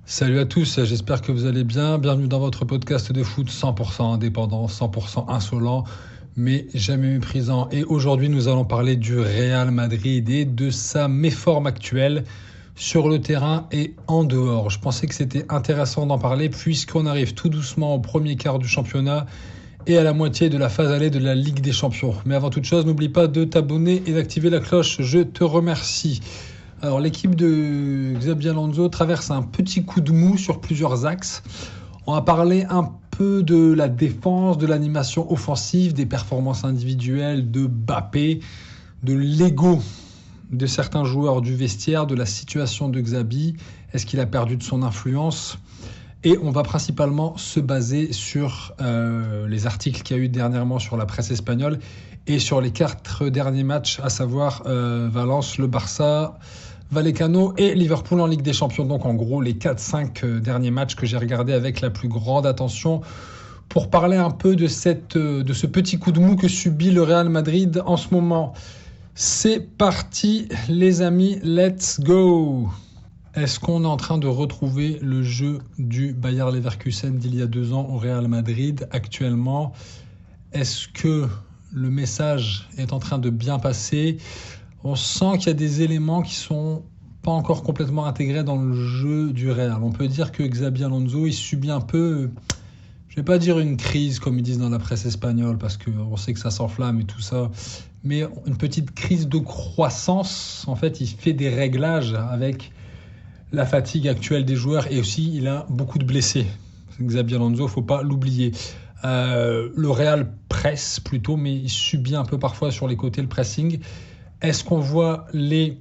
Salut à tous, j'espère que vous allez bien. Bienvenue dans votre podcast de foot 100% indépendant, 100% insolent, mais jamais méprisant. Et aujourd'hui, nous allons parler du Real Madrid et de sa méforme actuelle sur le terrain et en dehors. Je pensais que c'était intéressant d'en parler puisqu'on arrive tout doucement au premier quart du championnat et à la moitié de la phase allée de la Ligue des Champions. Mais avant toute chose, n'oublie pas de t'abonner et d'activer la cloche. Je te remercie. Alors l'équipe de Xabi Alonso traverse un petit coup de mou sur plusieurs axes. On va parler un peu de la défense, de l'animation offensive, des performances individuelles de Mbappé, de l'ego de certains joueurs du vestiaire, de la situation de Xabi. Est-ce qu'il a perdu de son influence ? Et on va principalement se baser sur les articles qu'il y a eu dernièrement sur la presse espagnole et sur les 4 derniers matchs, à savoir Valence, le Barça, Vallecano et Liverpool en Ligue des Champions. Donc en gros, les 4-5 derniers matchs que j'ai regardés avec la plus grande attention pour parler un peu de ce petit coup de mou que subit le Real Madrid en ce moment. C'est parti les amis, let's go! Est-ce qu'on est en train de retrouver le jeu du Bayer Leverkusen d'il y a 2 ans au Real Madrid actuellement? Est-ce que le message est en train de bien passer? On sent qu'il y a des éléments qui sont pas encore complètement intégrés dans le jeu du Real. On peut dire que Xabi Alonso, il subit un peu, je vais pas dire une crise comme ils disent dans la presse espagnole, parce qu'on sait que ça s'enflamme et tout ça, mais une petite crise de croissance. En fait, il fait des réglages avec la fatigue actuelle des joueurs et aussi il a beaucoup de blessés. Xabi Alonso, faut pas l'oublier. Le Real presse plutôt, mais il subit un peu parfois sur les côtés le pressing. Est-ce qu'on voit les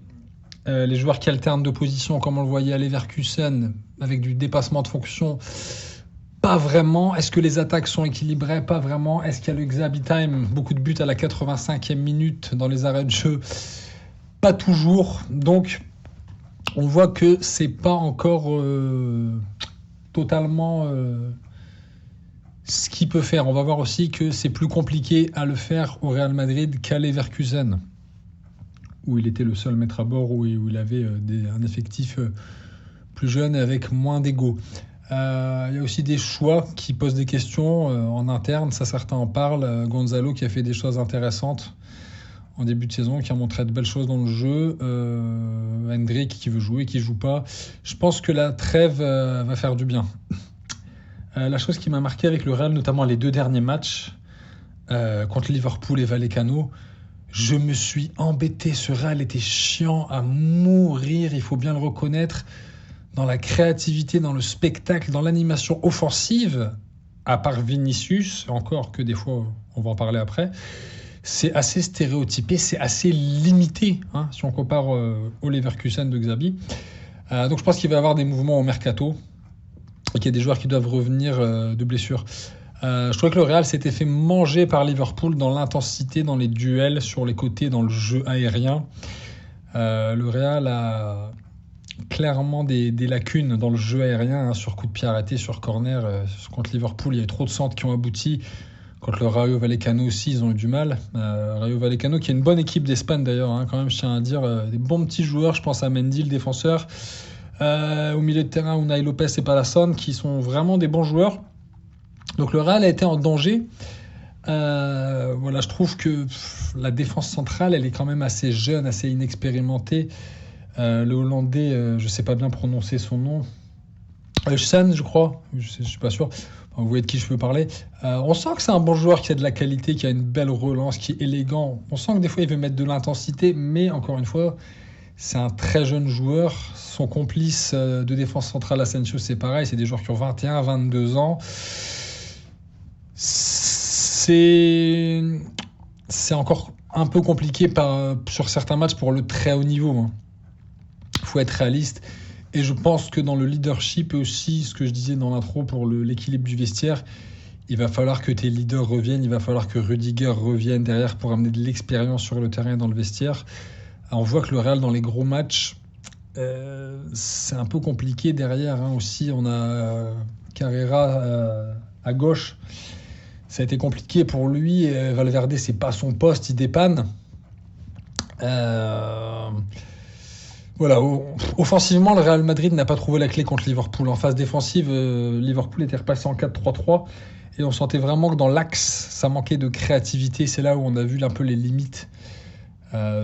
joueurs qui alternent de position comme on le voyait à Leverkusen avec du dépassement de fonction? Pas vraiment. Est-ce que les attaques sont équilibrées? Pas vraiment. Est-ce qu'il y a le Xabi Time? Beaucoup de buts à la 85e minute dans les arrêts de jeu? Pas toujours. Donc, on voit que c'est pas encore totalement ce qu'il peut faire. On va voir aussi que c'est plus compliqué à le faire au Real Madrid qu'à Leverkusen, où il était le seul maître à bord, où il avait un effectif plus jeune et avec moins d'ego. Il y a aussi des choix qui posent des questions en interne, ça certains en parlent. Gonzalo qui a fait des choses intéressantes en début de saison, qui a montré de belles choses dans le jeu. Hendrik qui veut jouer, qui joue pas. Je pense que la trêve va faire du bien. La chose qui m'a marqué avec le Real, notamment les 2 derniers matchs contre Liverpool et Vallecano, je me suis embêté. Ce Real était chiant à mourir, il faut bien le reconnaître. Dans la créativité, dans le spectacle, dans l'animation offensive, à part Vinicius, encore que des fois, on va en parler après, c'est assez stéréotypé, c'est assez limité, si on compare au Leverkusen de Xabi. Donc je pense qu'il va y avoir des mouvements au mercato et qu'il y a des joueurs qui doivent revenir de blessures. Je trouvais que le Real s'était fait manger par Liverpool dans l'intensité, dans les duels, sur les côtés, dans le jeu aérien. Le Real a clairement des lacunes dans le jeu aérien, sur coup de pied arrêté, sur corner. Contre Liverpool, il y a eu trop de centres qui ont abouti. Contre le Rayo Vallecano aussi, ils ont eu du mal. Rayo Vallecano, qui est une bonne équipe d'Espagne d'ailleurs, quand même, je tiens à dire. Des bons petits joueurs, je pense à Mendy, le défenseur. Au milieu de terrain, Unai Lopez et Palason, qui sont vraiment des bons joueurs. Donc le Real a été en danger. Je trouve que la défense centrale, elle est quand même assez jeune, assez inexpérimentée. Le Hollandais, je ne sais pas bien prononcer son nom. Sen, je crois. Je ne suis pas sûr. Vous voyez de qui je veux parler. On sent que c'est un bon joueur qui a de la qualité, qui a une belle relance, qui est élégant. On sent que des fois, il veut mettre de l'intensité, mais encore une fois, c'est un très jeune joueur. Son complice de défense centrale, Asensio, c'est pareil. C'est des joueurs qui ont 21, 22 ans. C'est encore un peu compliqué sur certains matchs pour le très haut niveau. Il faut être réaliste. Et je pense que dans le leadership et aussi, ce que je disais dans l'intro pour l'équilibre du vestiaire, il va falloir que tes leaders reviennent, il va falloir que Rudiger revienne derrière pour amener de l'expérience sur le terrain et dans le vestiaire. Alors, on voit que le Real, dans les gros matchs, c'est un peu compliqué derrière. Aussi, on a Carrera à gauche. Ça a été compliqué pour lui. Valverde, c'est pas son poste, il dépanne. Voilà, offensivement, le Real Madrid n'a pas trouvé la clé contre Liverpool. En phase défensive, Liverpool était repassé en 4-3-3 et on sentait vraiment que dans l'axe, ça manquait de créativité. C'est là où on a vu un peu les limites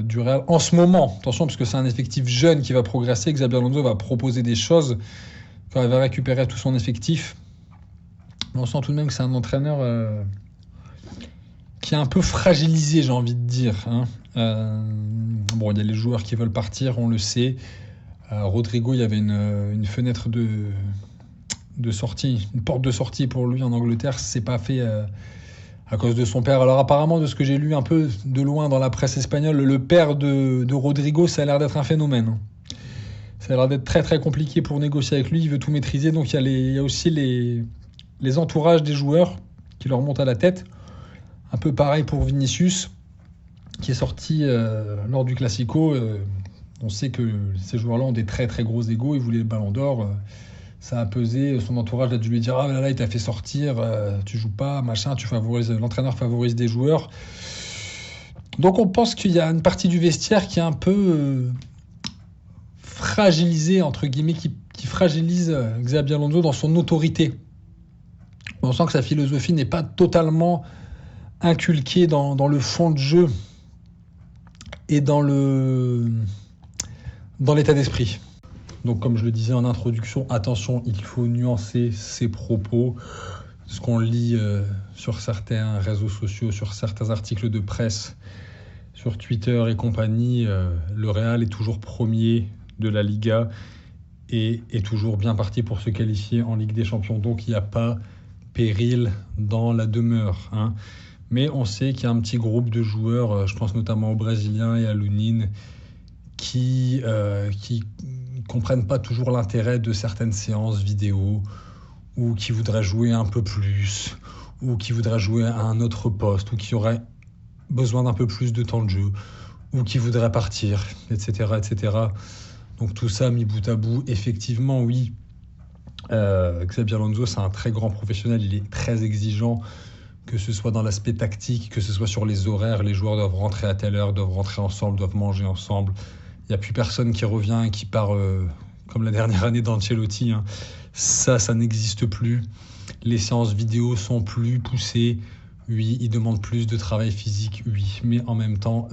du Real. En ce moment, attention, parce que c'est un effectif jeune qui va progresser, Xabi Alonso va proposer des choses quand il va récupérer tout son effectif. Mais on sent tout de même que c'est un entraîneur qui est un peu fragilisé, j'ai envie de dire. Hein. Bon, il y a les joueurs qui veulent partir, on le sait. Rodrigo, il y avait une fenêtre de sortie, une porte de sortie pour lui en Angleterre. C'est pas fait à cause de son père. Alors apparemment, de ce que j'ai lu un peu de loin dans la presse espagnole, le père de Rodrigo, ça a l'air d'être un phénomène. Ça a l'air d'être très très compliqué pour négocier avec lui. Il veut tout maîtriser, donc il y a aussi les entourages des joueurs qui leur montent à la tête. Un peu pareil pour Vinicius, qui est sorti lors du Classico. On sait que ces joueurs-là ont des très très gros égos. Ils voulaient le ballon d'or. Ça a pesé. Son entourage a dû lui dire « Ah là, il t'a fait sortir, tu joues pas, machin, l'entraîneur favorise des joueurs. » Donc on pense qu'il y a une partie du vestiaire qui est un peu fragilisée, entre guillemets, qui fragilise Xabi Alonso dans son autorité. On sent que sa philosophie n'est pas totalement inculquée dans le fond de jeu et dans l'état d'esprit. Donc comme je le disais en introduction, attention, il faut nuancer ses propos. Ce qu'on lit sur certains réseaux sociaux, sur certains articles de presse, sur Twitter et compagnie, le Real est toujours premier de la Liga et est toujours bien parti pour se qualifier en Ligue des Champions. Donc il n'y a pas péril dans la demeure. Hein. Mais on sait qu'il y a un petit groupe de joueurs, je pense notamment aux Brésiliens et à Lunin, qui comprennent pas toujours l'intérêt de certaines séances vidéo, ou qui voudraient jouer un peu plus, ou qui voudraient jouer à un autre poste, ou qui auraient besoin d'un peu plus de temps de jeu, ou qui voudraient partir, etc., etc. Donc tout ça mis bout à bout, effectivement, oui, Xabi Alonso, c'est un très grand professionnel, il est très exigeant, que ce soit dans l'aspect tactique, que ce soit sur les horaires, les joueurs doivent rentrer à telle heure, doivent rentrer ensemble, doivent manger ensemble. Il n'y a plus personne qui revient et qui part comme la dernière année d'Ancelotti. Hein. Ça n'existe plus. Les séances vidéo sont plus poussées. Oui, ils demandent plus de travail physique, oui. Mais en même temps,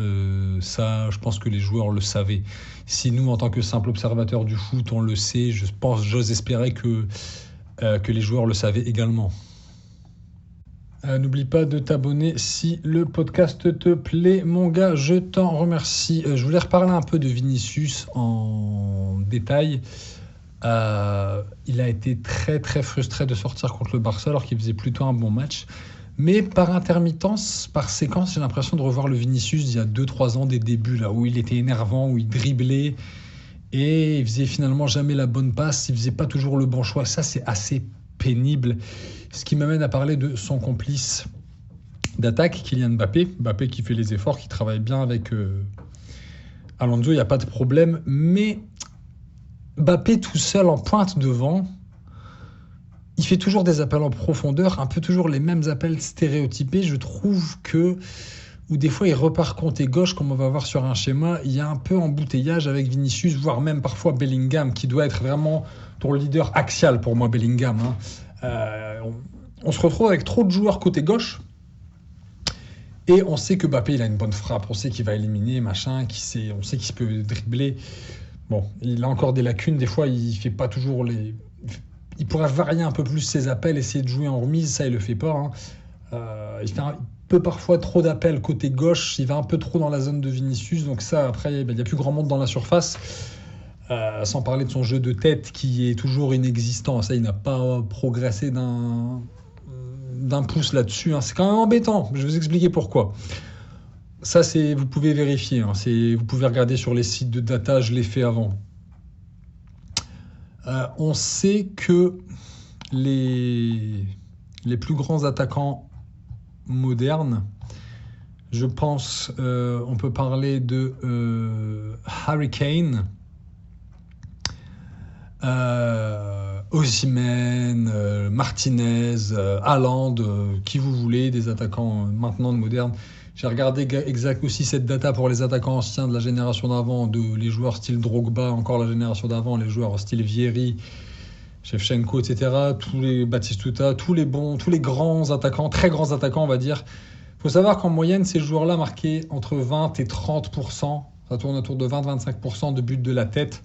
ça, je pense que les joueurs le savaient. Si nous, en tant que simple observateur du foot, on le sait, j'ose espérer que les joueurs le savaient également. N'oublie pas de t'abonner si le podcast te plaît, mon gars, je t'en remercie. Je voulais reparler un peu de Vinicius en détail. Il a été très très frustré de sortir contre le Barça alors qu'il faisait plutôt un bon match. Mais par intermittence, par séquence, j'ai l'impression de revoir le Vinicius d'il y a 2-3 ans, des débuts, là, où il était énervant, où il driblait et il faisait finalement jamais la bonne passe, il faisait pas toujours le bon choix. Ça, c'est assez pénible. Ce qui m'amène à parler de son complice d'attaque, Kylian Mbappé. Mbappé qui fait les efforts, qui travaille bien avec Alonso, il n'y a pas de problème. Mais Mbappé tout seul en pointe devant, il fait toujours des appels en profondeur, un peu toujours les mêmes appels stéréotypés. Je trouve que, ou des fois il repart côté gauche, comme on va voir sur un schéma, il y a un peu embouteillage avec Vinicius, voire même parfois Bellingham, qui doit être vraiment ton leader axial pour moi, Bellingham. Hein. On se retrouve avec trop de joueurs côté gauche et on sait que Mbappé il a une bonne frappe, on sait qu'il va éliminer machin, on sait qu'il peut dribbler. Bon, il a encore des lacunes, des fois il fait pas toujours il pourrait varier un peu plus ses appels, essayer de jouer en remise, ça il le fait pas. Hein. Il fait un peu parfois trop d'appels côté gauche, il va un peu trop dans la zone de Vinicius, donc ça après il n'y a plus grand monde dans la surface. Sans parler de son jeu de tête qui est toujours inexistant. Ça, il n'a pas progressé d'un pouce là-dessus. Hein. C'est quand même embêtant. Je vais vous expliquer pourquoi. Ça, vous pouvez vérifier. Hein. Vous pouvez regarder sur les sites de data. Je l'ai fait avant. On sait que les plus grands attaquants modernes, je pense, on peut parler de Harry Kane, Osimhen, Martinez, Haaland, qui vous voulez, des attaquants maintenant modernes. J'ai regardé exact aussi cette data pour les attaquants anciens de la génération d'avant, les joueurs style Drogba, encore la génération d'avant, les joueurs style Vieri, Shevchenko, etc. Tous les Batistuta, tous les grands attaquants, très grands attaquants, on va dire. Il faut savoir qu'en moyenne, ces joueurs-là marquaient entre 20 et 30%, ça tourne autour de 20-25% de buts de la tête.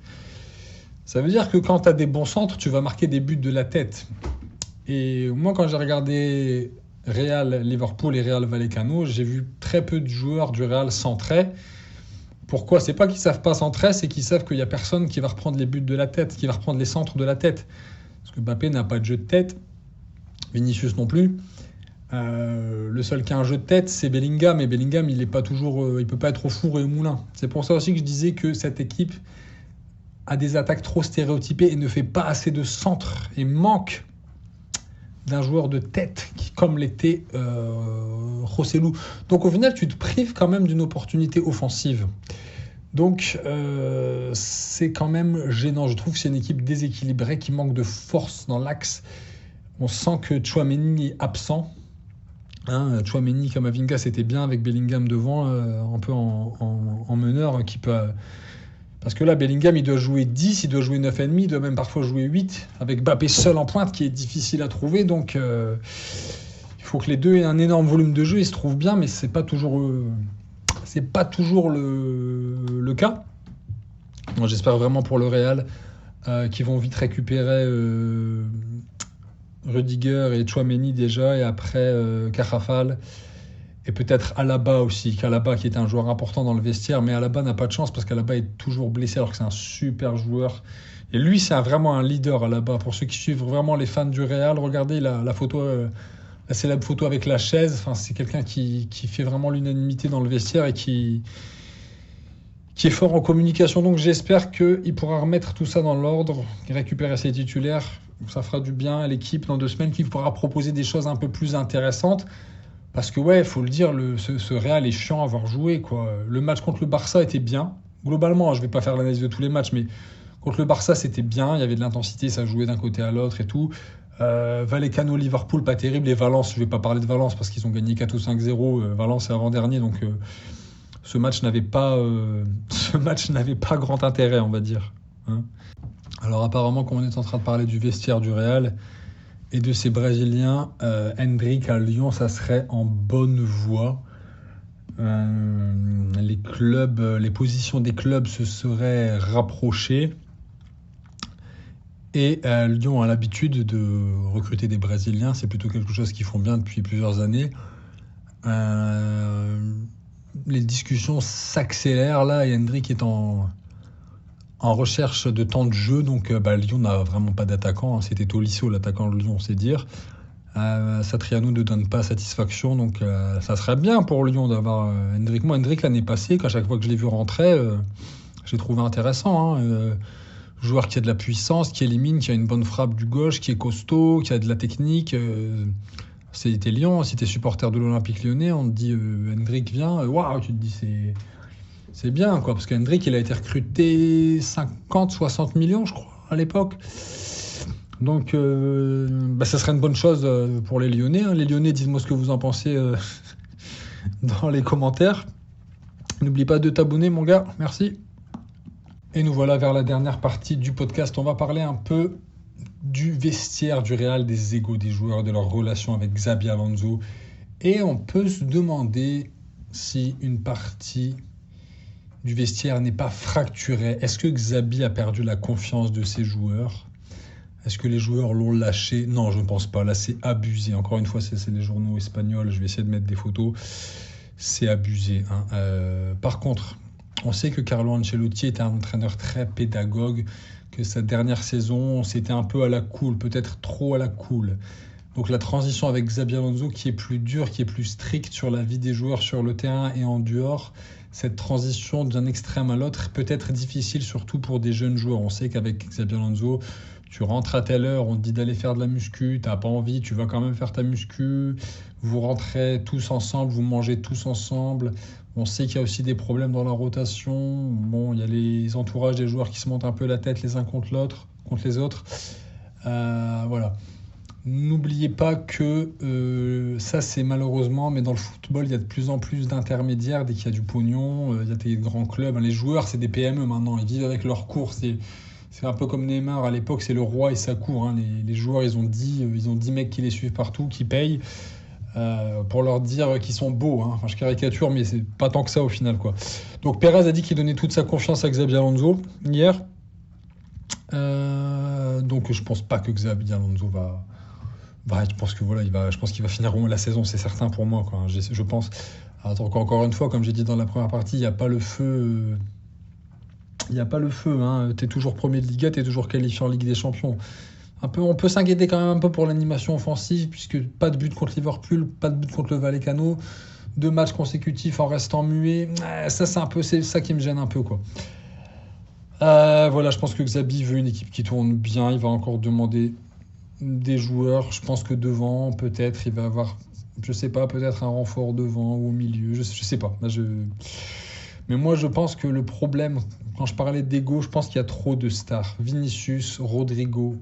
Ça veut dire que quand tu as des bons centres, tu vas marquer des buts de la tête. Et moi, quand j'ai regardé Real Liverpool et Real Vallecano, j'ai vu très peu de joueurs du Real centrer. Pourquoi ? C'est pas qu'ils savent pas centrer, c'est qu'ils savent qu'il y a personne qui va reprendre les buts de la tête, qui va reprendre les centres de la tête. Parce que Mbappé n'a pas de jeu de tête, Vinicius non plus. Le seul qui a un jeu de tête, c'est Bellingham, et Bellingham, il peut pas être au four et au moulin. C'est pour ça aussi que je disais que cette équipe a des attaques trop stéréotypées et ne fait pas assez de centres et manque d'un joueur de tête comme l'était Joselu. Donc au final, tu te prives quand même d'une opportunité offensive. Donc c'est quand même gênant. Je trouve que c'est une équipe déséquilibrée qui manque de force dans l'axe. On sent que Tchouaméni est absent. Tchouaméni, Camavinga, c'était bien avec Bellingham devant, un peu en meneur, qui peut... Parce que là, Bellingham, il doit jouer 10, il doit jouer 9,5, il doit même parfois jouer 8, avec Mbappé seul en pointe, qui est difficile à trouver. Donc, il faut que les deux aient un énorme volume de jeu. Ils se trouvent bien, mais c'est pas toujours le cas. Donc, j'espère vraiment pour le Real qu'ils vont vite récupérer Rudiger et Tchouaméni déjà, et après Carvajal. Et peut-être Alaba aussi, qu'Alaba qui est un joueur important dans le vestiaire, mais Alaba n'a pas de chance parce qu'Alaba est toujours blessé alors que c'est un super joueur. Et lui, c'est vraiment un leader, Alaba. Pour ceux qui suivent vraiment les fans du Real, regardez la photo, la célèbre photo avec la chaise. Enfin, c'est quelqu'un qui fait vraiment l'unanimité dans le vestiaire et qui est fort en communication. Donc j'espère qu'il pourra remettre tout ça dans l'ordre, récupérer ses titulaires. Ça fera du bien à l'équipe dans 2 semaines, qui pourra proposer des choses un peu plus intéressantes. Parce que, ouais, il faut le dire, ce Real est chiant à avoir joué, quoi. Le match contre le Barça était bien. Globalement, je ne vais pas faire l'analyse de tous les matchs, mais contre le Barça, c'était bien. Il y avait de l'intensité, ça jouait d'un côté à l'autre et tout. Vallecano, Liverpool, pas terrible. Et Valence, je ne vais pas parler de Valence parce qu'ils ont gagné 4 ou 5-0. Valence est avant-dernier, donc ce match n'avait pas grand intérêt, on va dire. Alors apparemment, comme on est en train de parler du vestiaire du Real et de ces Brésiliens, Endrick à Lyon, ça serait en bonne voie. Les positions des clubs se seraient rapprochées. Et Lyon a l'habitude de recruter des Brésiliens. C'est plutôt quelque chose qu'ils font bien depuis plusieurs années. Les discussions s'accélèrent là et Endrick est en recherche de temps de jeu, donc Lyon n'a vraiment pas d'attaquant. C'était Tolisso, l'attaquant de Lyon, c'est dire. Satriano ne donne pas satisfaction, donc ça serait bien pour Lyon d'avoir Endrick. Moi, Endrick, l'année passée, à chaque fois que je l'ai vu rentrer, j'ai trouvé intéressant. Joueur qui a de la puissance, qui élimine, qui a une bonne frappe du gauche, qui est costaud, qui a de la technique. C'était Lyon, si t'es supporter de l'Olympique Lyonnais, on te dit Endrick vient, waouh, tu te dis c'est bien, quoi, parce qu'Hendrick, il a été recruté 50-60 millions, je crois, à l'époque. Donc, ça serait une bonne chose pour les Lyonnais. Les Lyonnais, dites-moi ce que vous en pensez dans les commentaires. N'oublie pas de t'abonner, mon gars. Merci. Et nous voilà vers la dernière partie du podcast. On va parler un peu du vestiaire du Real, des égos des joueurs, de leur relation avec Xabi Alonso. Et on peut se demander si une partie du vestiaire n'est pas fracturé. Est-ce que Xabi a perdu la confiance de ses joueurs ? Est-ce que les joueurs l'ont lâché ? Non, je ne pense pas. Là, c'est abusé. Encore une fois, c'est les journaux espagnols. Je vais essayer de mettre des photos. C'est abusé. Par contre, on sait que Carlo Ancelotti était un entraîneur très pédagogue, que sa dernière saison, c'était un peu à la cool, peut-être trop à la cool. Donc la transition avec Xabi Alonso, qui est plus dure, qui est plus stricte sur la vie des joueurs sur le terrain et en dehors, cette transition d'un extrême à l'autre peut être difficile, surtout pour des jeunes joueurs. On sait qu'avec Xabi Alonso, tu rentres à telle heure, on te dit d'aller faire de la muscu, t'as pas envie, tu vas quand même faire ta muscu, vous rentrez tous ensemble, vous mangez tous ensemble. On sait qu'il y a aussi des problèmes dans la rotation. Bon, il y a les entourages des joueurs qui se montent un peu la tête les uns contre les autres. Voilà. N'oubliez pas que ça, c'est malheureusement, mais dans le football, il y a de plus en plus d'intermédiaires dès qu'il y a du pognon. Il y a des grands clubs. Les joueurs, c'est des PME maintenant. Ils vivent avec leur cours. C'est un peu comme Neymar à l'époque, c'est le roi et sa cour. Hein. Les joueurs, ils ont 10 mecs qui les suivent partout, qui payent pour leur dire qu'ils sont beaux. Hein. Enfin, je caricature, mais c'est pas tant que ça au final, quoi. Donc Perez a dit qu'il donnait toute sa confiance à Xabi Alonso hier. Donc je pense pas que Xabi Alonso va. Je pense que voilà, je pense qu'il va finir au moins la saison, c'est certain pour moi, quoi. Je pense. Alors, encore une fois, comme j'ai dit dans la première partie, il n'y a pas le feu. Il n'y a pas le feu. Hein. Tu es toujours premier de Liga, tu es toujours qualifié en Ligue des Champions. On peut s'inquiéter quand même un peu pour l'animation offensive, puisque pas de but contre Liverpool, pas de but contre le Vallecano, 2 matchs consécutifs en restant muet. Ça, c'est ça qui me gêne un peu, quoi. Voilà, je pense que Xabi veut une équipe qui tourne bien. Il va encore demander des joueurs. Je pense que devant, peut-être, il va avoir, je sais pas, peut-être un renfort devant ou au milieu. Je sais pas. Mais moi, je pense que le problème, quand je parlais d'ego, je pense qu'il y a trop de stars. Vinicius, Rodrigo,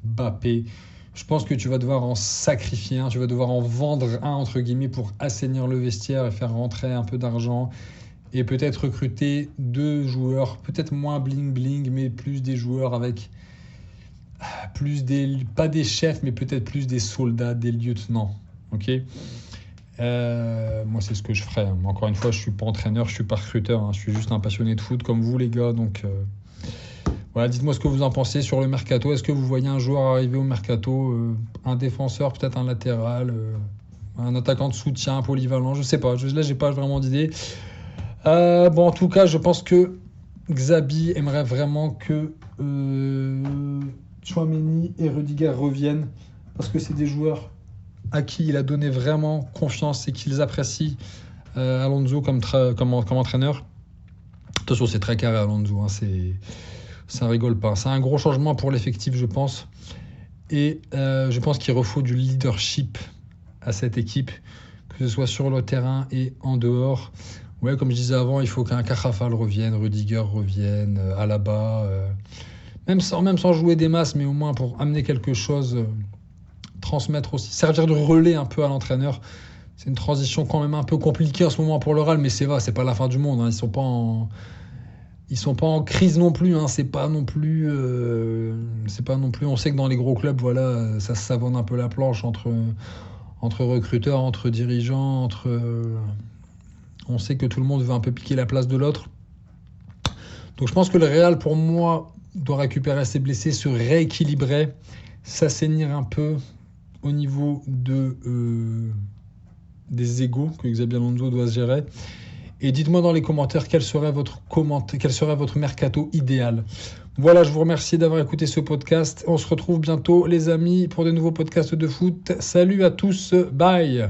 Mbappé. Je pense que tu vas devoir en sacrifier un, tu vas devoir en vendre un, entre guillemets, pour assainir le vestiaire et faire rentrer un peu d'argent. Et peut-être recruter 2 joueurs, peut-être moins bling-bling, mais plus des joueurs avec pas des chefs, mais peut-être plus des soldats, des lieutenants. Ok. Moi, c'est ce que je ferais. Encore une fois, je suis pas entraîneur, je suis pas recruteur. Hein. Je suis juste un passionné de foot comme vous, les gars. Donc, voilà, dites-moi ce que vous en pensez sur le mercato. Est-ce que vous voyez un joueur arriver au mercato, un défenseur, peut-être un latéral, un attaquant de soutien, polyvalent, je sais pas. Là, j'ai pas vraiment d'idée. En tout cas, je pense que Xabi aimerait vraiment que Tchouaméni et Rudiger reviennent parce que c'est des joueurs à qui il a donné vraiment confiance et qu'ils apprécient Alonso comme entraîneur. Attention, c'est très carré Alonso, hein, ça rigole pas. C'est un gros changement pour l'effectif, je pense. Et je pense qu'il refaut du leadership à cette équipe, que ce soit sur le terrain et en dehors. Ouais, comme je disais avant, il faut qu'un Carvajal revienne, Rudiger revienne, Alaba, même sans jouer des masses, mais au moins pour amener quelque chose, transmettre aussi, servir de relais un peu à l'entraîneur. C'est une transition quand même un peu compliquée en ce moment pour le Real, mais c'est pas la fin du monde. Hein. Ils sont pas en crise non plus. Hein. C'est pas non plus. On sait que dans les gros clubs, voilà, ça se savonne un peu la planche entre recruteurs, entre dirigeants, on sait que tout le monde veut un peu piquer la place de l'autre. Donc je pense que le Real, pour moi, doit récupérer ses blessés, se rééquilibrer, s'assainir un peu au niveau des égos que Xabi Alonso doit se gérer. Et dites-moi dans les commentaires quel serait votre mercato idéal. Voilà, je vous remercie d'avoir écouté ce podcast. On se retrouve bientôt, les amis, pour de nouveaux podcasts de foot. Salut à tous, bye!